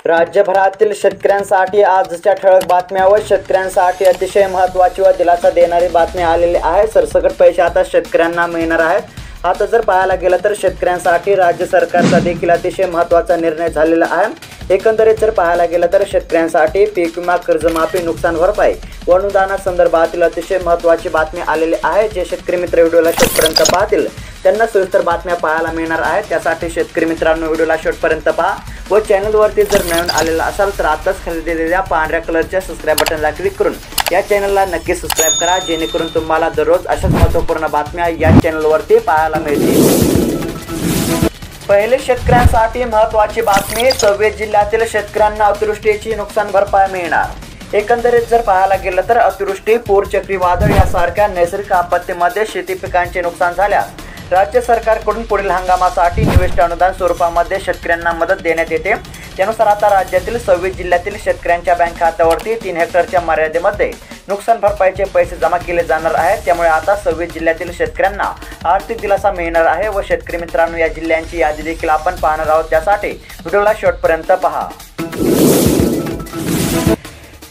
राज्यभरातील शेतकऱ्यांसाठी आजच्या ठळक बातम्या व शेतकऱ्यांसाठी अतिशय महत्त्वाची व दिलासा देणारी बातमी आलेली आहे। सरसकट पैसे आता शेतकऱ्यांना मिळणार आहेत। आता जर पाहायला गेलं तर शेतकऱ्यांसाठी राज्य सरकारचा देखील अतिशय महत्त्वाचा निर्णय झालेला आहे। एकंदरीत जर पाहायला गेलं तर शेतकऱ्यांसाठी पीक विमा, कर्जमाफी, नुकसान भरपाई व अनुदानासंदर्भातील अतिशय महत्त्वाची बातमी आलेली आहे। जे शेतकरी मित्र व्हिडिओला शेवटपर्यंत पाहतील त्यांना सविस्तर बातम्या पाहायला मिळणार आहेत। त्यासाठी शेतकरी मित्रांनो व्हिडिओला शेवटपर्यंत पहा व चॅनलवरती जर नवीन आलेला असाल तर आताच खाली दिलेल्या पांढऱ्या कलरच्या सबस्क्राइब बटनला क्लिक करून या चॅनलला नक्की सबस्क्राइब करा, जेणेकरून तुम्हाला दररोज अशाच महत्त्वपूर्ण बातम्या या चॅनलवरती पाहायला मिळतील। पहिले शेतकऱ्यांसाठी महत्त्वाची बातमी, 26 जिल्ह्यातील शेतकऱ्यांना अतिवृष्टीची नुकसान भरपाई मिळणार। एकंदरीत जर पाहायला गेलं तर अतिवृष्टी, पूर, चक्रीवादळ यासारख्या नैसर्गिक आपत्तीमध्ये शेती पिकांचे नुकसान झाल्यास राज्य सरकारकडून पुढील हंगामासाठी निविष्ट अनुदान स्वरूपामध्ये शेतकऱ्यांना मदत देण्यात येते। त्यानुसार आता राज्यातील 26 जिल्ह्यातील शेतकऱ्यांच्या बँक खात्यावरती 3 हेक्टरच्या मर्यादेमध्ये नुकसान भरपाईचे पैसे जमा केले जाणार आहेत। त्यामुळे आता 26 जिल्ह्यातील शेतकऱ्यांना आर्थिक दिलासा मिळणार आहे व शेतकरी मित्रांनो या जिल्ह्यांची यादी देखील आपण पाहणार आहोत। त्यासाठी व्हिडिओला शेवटपर्यंत पहा।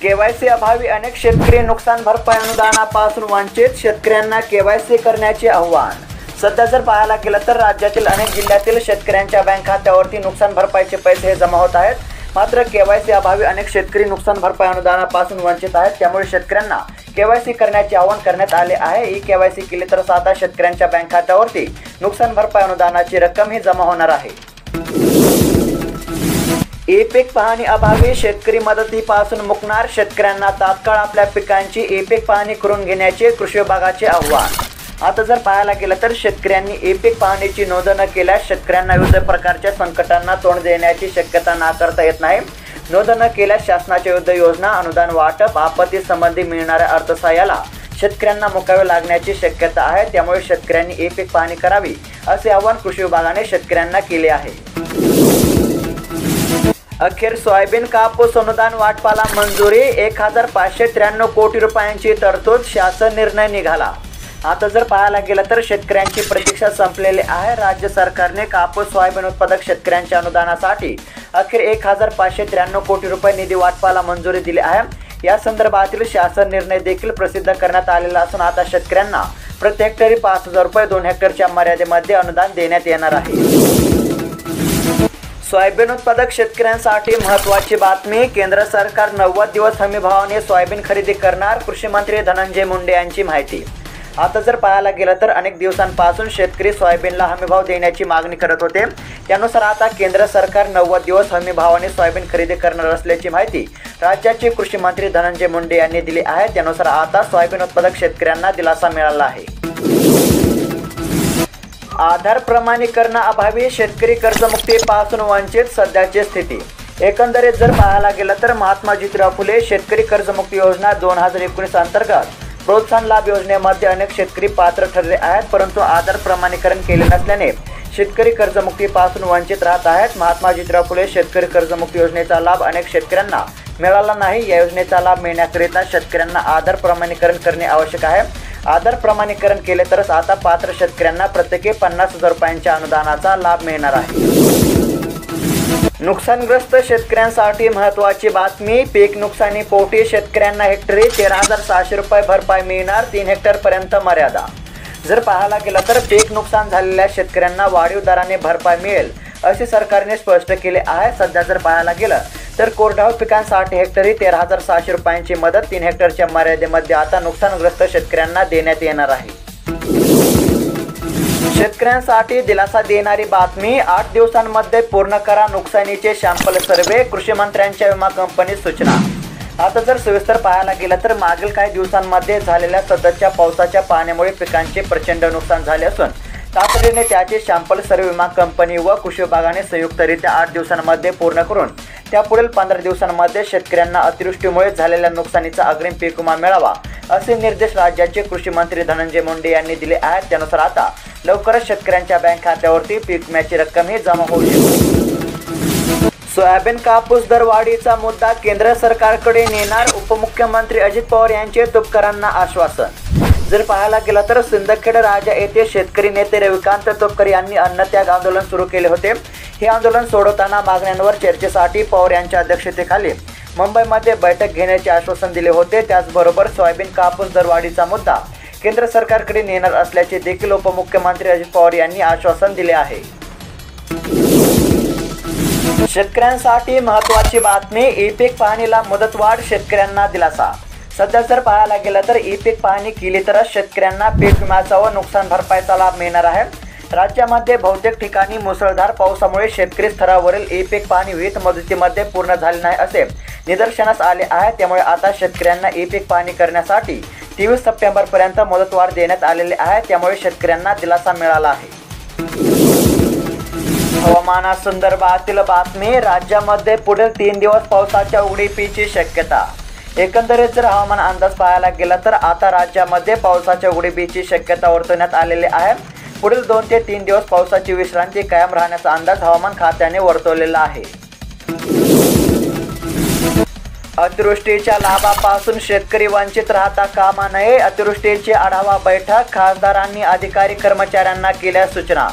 केवायसी अभावी अनेक शेतकरी नुकसान भरपाई अनुदानापासून वंचित, शेतकऱ्यांना केवायसी करण्याचे आव्हान। सध्या जर पाहायला गेलं तर राज्यातील अनेक जिल्ह्यातील शेतकऱ्यांच्या बँक खात्यावरती नुकसान भरपाईचे पैसे हे जमा होत आहेत। मात्र केवायसी अभावी अनेक शेतकरी नुकसान भरपाई अनुदानापासून वंचित आहेत। त्यामुळे शेतकऱ्यांना केवायसी करण्याचे आवाहन करण्यात आले आहे। ही केवायसी केली तर आता शेतकऱ्यांच्या बँक खात्यावरती नुकसान भरपाई अनुदानाची रक्कम ही जमा होणार आहे। ई पीक पाहणी अभावी शेतकरी मदतीपासून मुकणार, शेतकऱ्यांना तात्काळ आपल्या पिकांची ई पीक पाहणी करून घेण्याचे कृषी विभागाचे आव्हान। आता जर पाहायला गेलं तर शेतकऱ्यांनी ई पीक पाहणीची नोंद न केल्यास शेतकऱ्यांना विविध प्रकारच्या संकटांना तोंड देण्याची शक्यता नाकारता येत नाही। नोंद न केल्यास शासनाच्या विविध योजना, अनुदान वाटप, आपत्ती संबंधी मिळणाऱ्या अर्थसहाय्याला शेतकऱ्यांना मुकावे लागण्याची शक्यता आहे। त्यामुळे शेतकऱ्यांनी ई पीक पाहणी करावी असे आवाहन कृषी विभागाने शेतकऱ्यांना केले आहे। अखेर सोयाबीन कापूस अनुदान वाटपाला मंजुरी, 1593 कोटी रुपयांची तरतूद, शासन निर्णय निघाला। आता जर पाहायला गेलं तर शेतकऱ्यांची प्रतीक्षा संपलेली आहे। राज्य सरकारने कापूस सोयाबीन उत्पादक शेतकऱ्यांच्या अनुदानासाठी अखेर 1593 कोटी रुपये निधी वाटपाला मंजुरी दिली आहे। या संदर्भातील शासन निर्णय देखील प्रसिद्ध करण्यात आलेला असून आता शेतकऱ्यांना प्रति हेक्टरी 5000 रुपये 2 हेक्टरच्या मर्यादेमध्ये अनुदान देण्यात येणार आहे। सोयाबीन उत्पादक शेतकऱ्यांसाठी महत्त्वाची बातमी, केंद्र सरकार 90 दिवस हमीभावाने सोयाबीन खरेदी करणार, कृषी मंत्री धनंजय मुंडे यांची माहिती। आता जर पाहायला गेलं तर अनेक दिवसांपासून शेतकरी सोयाबीनला हमीभाव देण्याची मागणी करत होते। त्यानुसार आता केंद्र सरकार 90 दिवस हमीभावाने सोयाबीन खरेदी करणार असल्याची माहिती राज्याचे कृषी मंत्री धनंजय मुंडे यांनी दिली आहे। त्यानुसार आता सोयाबीन उत्पादक शेतकऱ्यांना दिलासा मिळाला आहे। आधार प्रमाणीकरणाअभावी शेतकरी कर्जमुक्तीपासून वंचित, सध्याची स्थिती। एकंदरीत जर पाहायला गेलं तर महात्मा ज्योतिराव फुले शेतकरी कर्जमुक्ती योजना 2019 अंतर्गत प्रोत्साहन लाभ योजनेमध्ये अनेक शेतकरी पात्र ठरले आहेत, परंतु आधार प्रमाणीकरण केले नसल्याने शेतकरी कर्जमुक्तीपासून वंचित राहत आहेत। महात्मा ज्योतिराव फुले शेतकरी कर्जमुक्ती योजनेचा लाभ अनेक शेतकऱ्यांना मिळाला नाही। या योजनेचा लाभ मिळण्याकरिता शेतकऱ्यांना आधार प्रमाणीकरण करणे आवश्यक आहे। आधार प्रमाणीकरण केले तरच आता पात्र शेतकऱ्यांना प्रत्येकी 50,000 रुपयांच्या अनुदानाचा लाभ मिळणार आहे। नुकसानग्रस्त शेतकऱ्यांसाठी महत्त्वाची बातमी, पीक नुकसानीपोटी शेतकऱ्यांना हेक्टरी 13,600 रुपये भरपाई मिळणार, 3 हेक्टरपर्यंत मर्यादा। जर पाहायला गेलं तर पीक नुकसान झालेल्या शेतकऱ्यांना वाढीव दराने भरपाई मिळेल असे सरकारने स्पष्ट केले आहे। सध्या जर पाहायला गेलं तर कोरडवाहू पिकांसाठी हेक्टरी 13,600 रुपयांची मदत 3 हेक्टरच्या मर्यादेमध्ये आता नुकसानग्रस्त शेतकऱ्यांना देण्यात येणार आहे। शेतकऱ्यांसाठी दिलासा देणारी बातमी, 8 दिवसांमध्ये पूर्ण करा नुकसानीचे सॅम्पल सर्वे, कृषी मंत्र्यांच्या विमा कंपनी सूचना। आता जर सविस्तर पाहायला गेलं तर मागील काही दिवसांमध्ये झालेल्या सततच्या पावसाच्या पाण्यामुळे पिकांचे प्रचंड नुकसान झाले असून तातडीने त्याचे सॅम्पल सर्वे विमा कंपनी व कृषी विभागाने संयुक्तरित्या 8 दिवसांमध्ये पूर्ण करून त्यापुढील 15 दिवसांमध्ये शेतकऱ्यांना अतिवृष्टीमुळे झालेल्या नुकसानीचा अग्रिम पीक विमा मिळावा असे निर्देश राज्याचे कृषी मंत्री धनंजय मुंडे यांनी दिले आहेत। त्यानुसार आता लवकरच शेतकऱ्यांच्या बँक खात्यावरती पीक विम्याची रक्कम ही जमा होऊ शकते। सोयाबीन कापूस दरवाढीचा मुद्दा केंद्र सरकारकडे नेणार, उपमुख्यमंत्री अजित पवार यांचे तुपकरांना आश्वासन। जर पाहायला गेलं तर सिंदखेड राजा येथे शेतकरी नेते रविकांत तुपकर यांनी अन्नत्याग आंदोलन सुरू केले होते। हे आंदोलन सोडवताना मागण्यांवर चर्चेसाठी पवार यांच्या अध्यक्षतेखाली मुंबईमध्ये बैठक घेण्याचे आश्वासन दिले होते। त्याचबरोबर सोयाबीन कापूस दरवाढीचा मुद्दा केंद्र सरकारकडे नेणार असल्याचे देखील उपमुख्यमंत्री अजित पवार यांनी आश्वासन दिले आहे। शेतकऱ्यांसाठी महत्त्वाची बातमी, ई-पीक पाहणीला मुदतवाढ, शेतकऱ्यांना दिलासा। सध्या जर पाहायला गेलं तर ई-पीक पाहणी केली तरच शेतकऱ्यांना पीक विम्याचा व नुकसान भरपाईचा लाभ मिळणार आहे। राज्यामध्ये बहुतेक ठिकाणी मुसळधार पावसामुळे शेतकरी स्तरावरील ई-पीक पाहणी विहित मुदतीमध्ये पूर्ण झाली नाही असे निदर्शनास आले आहे। त्यामुळे आता शेतकऱ्यांना ई-पीक पाहणी करण्यासाठी 23 सप्टेंबरपर्यंत मुदतवाढ देण्यात आलेली आहे। त्यामुळे शेतकऱ्यांना दिलासा मिळाला आहे। हवामानासंदर्भातील बातमी, राज्यामध्ये पुढील 3 दिवस पावसाच्या उघडीपीची शक्यता। एकंदरीत जर हवामान अंदाज पाहायला गेला तर आता राज्यामध्ये पावसाच्या उघडीपीची शक्यता वर्तवण्यात आलेली आहे। पुढील 2 ते 3 दिवस पावसाची विश्रांती कायम राहण्याचा अंदाज हवामान खात्याने वर्तवलेला आहे। अतिवृष्टीच्या लाभापासून शेतकरी वंचित राहता कामा नये, अतिवृष्टीची आढावा बैठक, खासदारांनी अधिकारी कर्मचाऱ्यांना केल्या सूचना।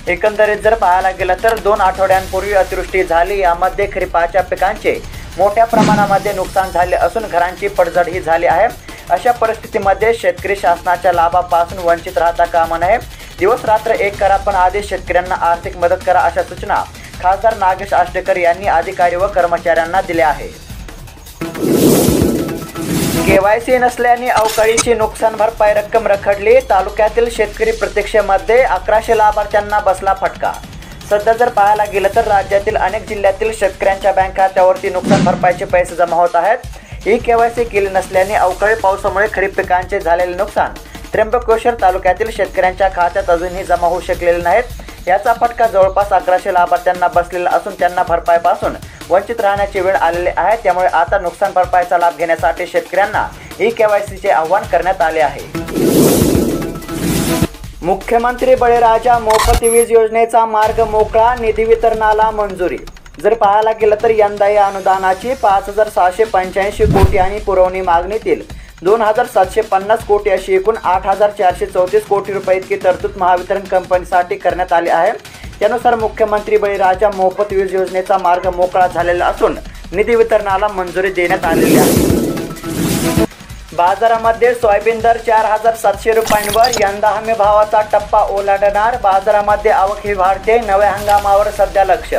एकंदरीत जर पाहायला गेलं तर 2 आठवड्यांपूर्वी अतिवृष्टी झाली। यामध्ये खरीपाच्या पिकांचे मोठ्या प्रमाणामध्ये नुकसान झाले असून घरांची पडझडही झाली आहे। अशा परिस्थितीमध्ये शेतकरी शासनाच्या लाभापासून वंचित राहता कामा नये, दिवस रात्र एक करा पण आधी शेतकऱ्यांना आर्थिक मदत करा, अशा सूचना खासदार नागेश आष्टेकर यांनी अधिकारी व कर्मचाऱ्यांना दिल्या आहे। केवायसी नसल्याने अवकाळीची नुकसान भरपाई रक्कम रखडली, तालुक्यातील शेतकरी प्रतीक्षेमध्ये 1100 लाभार्थ्यांना बसला फटका। सध्या जर पाहायला गेलं तर राज्यातील अनेक जिल्ह्यातील शेतकऱ्यांच्या बँक खात्यावरती नुकसान भरपाईचे पैसे जमा होत आहेत। ही केवायसी केली नसल्याने अवकाळी पावसामुळे खरीप पिकांचे झालेले नुकसान त्र्यंबकेश्वर तालुक्यातील शेतकऱ्यांच्या खात्यात अजूनही जमा होऊ शकलेले नाहीत। याचा फटका जवळपास 1100 लाभार्थ्यांना बसलेला असून त्यांना भरपाईपासून वंचित राहण्याची वेळ आलेली आहे। त्यामुळे आता नुकसान भरपाईचा लाभ घेण्यासाठी शेतकऱ्यांना ई केवायसीचे आवाहन करण्यात आले आहे। मुख्यमंत्री बळीराजा मोफत वीज योजनेचा मार्ग मोकळा, निधी वितरणाला मंजुरी। जर पाहायला गेलं तर यंदा या अनुदानाची 5785 कोटी आणि पुरवणी मागणीतील 2750 कोटी अशी एकूण 8434 कोटी रुपये इतकी तरतूद महावितरण कंपनीसाठी करण्यात आली आहे। त्यानुसार मुख्यमंत्री बळीराजा मोफत वीज योजनेचा मार्ग मोकळा झालेला असून निधी वितरणाला मंजुरी देण्यात आलेली आहे। बाजारामध्ये सोयाबीन दर 4700 रुपयांवर, यंदा हमी भावाचा टप्पा ओलांडणार, बाजारामध्ये आवक ही वाढते, नव्या हंगामावर सध्या लक्ष।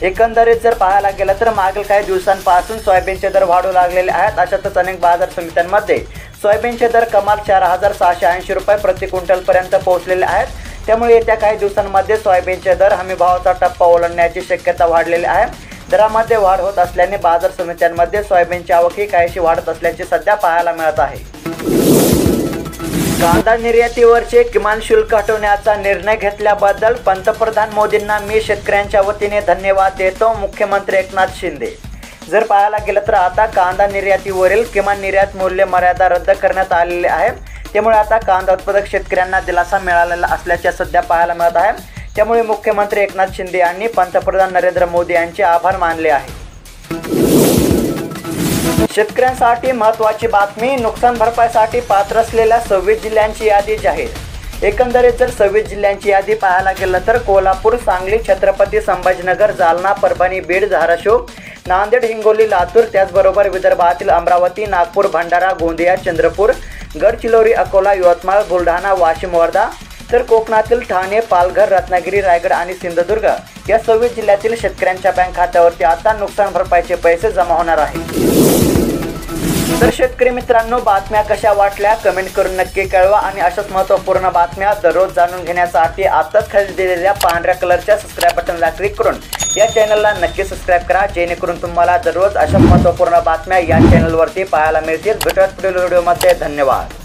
एकंदरीत जर पाहायला गेलं तर मागील काही दिवसांपासून सोयाबीनचे दर वाढू लागलेले आहेत। अशातच अनेक बाजार समित्यांमध्ये सोयाबीनचे दर कमाल 4680 रुपये प्रति क्विंटलपर्यंत पोहोचलेले आहेत। त्यामुळे येत्या काही दिवसांमध्ये सोयाबीनचे दर हमी भावाचा टप्पा ओलांडण्याची शक्यता वाढलेली आहे। दरामध्ये वाढ होत असल्याने बाजार समित्यांमध्ये सोयाबीनची आवक ही काहीशी वाढत असल्याचे सध्या पाहायला मिळत आहे। कांदा निर्यातीवरचे किमान शुल्क हटवण्याचा निर्णय घेतल्याबद्दल पंतप्रधान मोदींना मी शेतकऱ्यांच्या वतीने धन्यवाद देतो, मुख्यमंत्री एकनाथ शिंदे। जर पाहायला गेलं तर आता कांदा निर्यातीवरील किमान निर्यात मूल्य मर्यादा रद्द करण्यात आलेली आहे। त्यामुळे आता कांदा उत्पादक शेतकऱ्यांना दिलासा मिळालेला असल्याचे सध्या पाहायला मिळत आहे। त्यामुळे मुख्यमंत्री एकनाथ शिंदे यांनी पंतप्रधान नरेंद्र मोदी यांचे आभार मानले आहे। शेतकऱ्यांसाठी महत्त्वाची बातमी, नुकसान भरपाईसाठी पात्र असलेल्या 26 जिल्ह्यांची यादी जाहीर। एकंदरीत जर 26 जिल्ह्यांची यादी पाहायला गेलं तर कोल्हापूर, सांगली, छत्रपती संभाजीनगर, जालना, परभणी, बीड, धाराशिव, नांदेड, हिंगोली, लातूर, त्याचबरोबर विदर्भातील अमरावती, नागपूर, भंडारा, गोंदिया, चंद्रपूर, गडचिरोली, अकोला, यवतमाळ, बुलढाणा, वाशिम, वर्धा, तर कोकणातील ठाणे, पालघर, रत्नागिरी, रायगड आणि सिंधुदुर्ग या 26 जिल्ह्यातील शेतकऱ्यांच्या बँक खात्यावरती आता नुकसान भरपाईचे पैसे जमा होणार आहेत। तर शेतकरी मित्रांनो, बातम्या कशा वाटल्या कमेंट करून नक्की कळवा आणि अशाच महत्त्वपूर्ण बातम्या दररोज जाणून घेण्यासाठी आताच खाली दिलेल्या पांढऱ्या कलरच्या सबस्क्राईब बटनला क्लिक करून या चॅनलला नक्की सबस्क्राईब करा, जेणेकरून तुम्हाला दररोज अशा महत्त्वपूर्ण बातम्या या चॅनलवरती पाहायला मिळतील। भेटूयात पुढील व्हिडिओमध्ये। धन्यवाद।